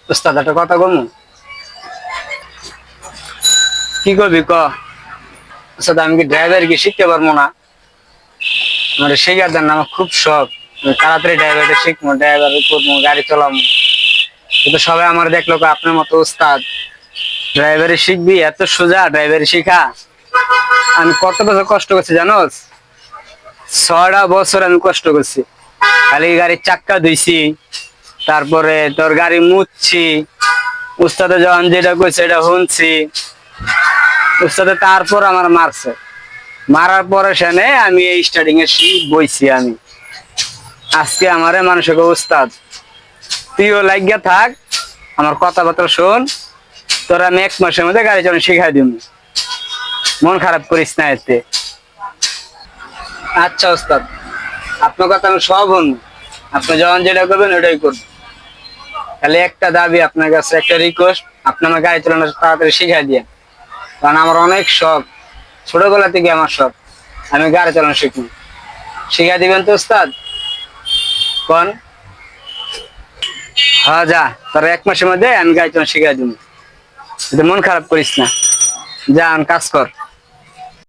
উস্তাদ একটা কথা কমু, কি করবি ক? উস্তাদ আমি কি ড্রাইভার কি শিখতে পারবো না? আমার শিখার দেন না, আমার খুব শখ। আমি তাড়াতাড়ি ড্রাইভারটা শিখবো, ড্রাইভার করবো, গাড়ি চালাবো। কিন্তু সবাই আমার দেখলো আপনার মতো উস্তাদ, ড্রাইভারি শিখবি, এত সোজা ড্রাইভারি শিখা। আমি কত বছর কষ্ট করছি জানোস? 6টা বছর আমি কষ্ট করছি, খালি গাড়ির চাক্কা ধুইছি, তারপরে তোর গাড়ি মুছছি, উস্তাদে যখন যেটা কইছে এটা শুনছি। উস্তাদে তারপর আমার মারছে, মারার পরে সেনে আমি এই স্টার্টিং এ বইছি আমি। আজকে আমারে মানুষের উস্তাদ, তুইও লাগিয়া থাক, আমার কথাবার্তা শোন, তোর আমি 1 মাসের মধ্যে গাড়ি চালানো শিখাই দিব। মন খারাপ করিস না এতে। আচ্ছা ওস্তাদ, আপনার কথা আমি সব শুনবো, আপনি যখন যেটা করবেন ওটাই করবেন। খালি একটা দাবি আপনার কাছে, একটা রিকোয়েস্ট, আপনি আমার গাড়ি চালানো তাড়াতাড়ি শিখাই দিয়ে। কারণ আমার অনেক শখ, ছোটবেলা থেকে আমার শখ, আমি গাড়ি চালানো শিখবো। শিখাই দিবেন তো ওস্তাদ? কোন? হ্যাঁ যা, তোর 1 মাসের মধ্যে আমি গাড়ি চালানো শিখাই দিব। মন খারাপ করিস না, যা কাজ কর।